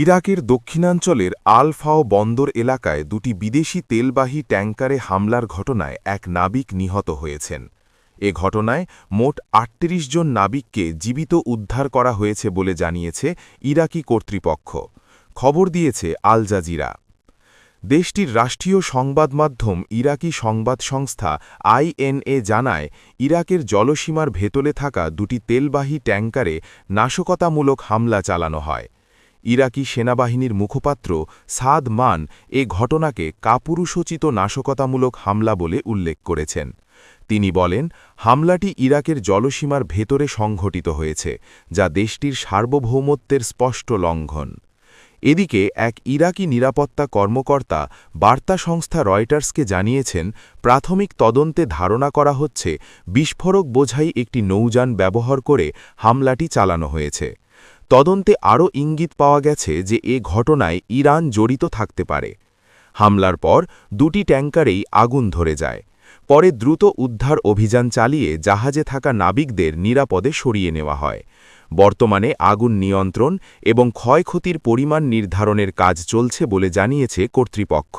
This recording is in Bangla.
ইরাকের দক্ষিণাঞ্চলের আল-ফাও বন্দর এলাকায় দুটি বিদেশি তেলবাহী ট্যাঙ্কারে হামলার ঘটনায় এক নাবিক নিহত হয়েছেন। এ ঘটনায় মোট ৩৮ জন নাবিককে জীবিত উদ্ধার করা হয়েছে বলে জানিয়েছে ইরাকি কর্তৃপক্ষ। খবর দিয়েছে আল জাজিরা। দেশটির রাষ্ট্রীয় সংবাদ মাধ্যম ইরাকি সংবাদ সংস্থা INA জানায়, ইরাকের জলসীমার ভেতরে থাকা দুটি তেলবাহী ট্যাঙ্কারে নাশকতামূলক হামলা চালানো হয়। ইরাকি সেনাবাহিনীর মুখপাত্র সাদ মান এ ঘটনাকে কাপুরুষোচিত নাশকতামূলক হামলা বলে উল্লেখ করেছেন। তিনি বলেন, হামলাটি ইরাকের জলসীমার ভেতরে সংঘটিত হয়েছে, যা দেশটির সার্বভৌমত্বের স্পষ্ট লঙ্ঘন। এদিকে এক ইরাকি নিরাপত্তা কর্মকর্তা বার্তা সংস্থা রয়টার্সকে জানিয়েছেন, প্রাথমিক তদন্তে ধারণা করা হচ্ছে বিস্ফোরক বোঝাই একটি নৌযান ব্যবহার করে হামলাটি চালানো হয়েছে। তদন্তে আরও ইঙ্গিত পাওয়া গেছে যে এ ঘটনায় ইরান জড়িত থাকতে পারে। হামলার পর দুটি ট্যাঙ্কারেই আগুন ধরে যায়। পরে দ্রুত উদ্ধার অভিযান চালিয়ে জাহাজে থাকা নাবিকদের নিরাপদে সরিয়ে নেওয়া হয়। বর্তমানে আগুন নিয়ন্ত্রণ এবং ক্ষয়ক্ষতির পরিমাণ নির্ধারণের কাজ চলছে বলে জানিয়েছে কর্তৃপক্ষ।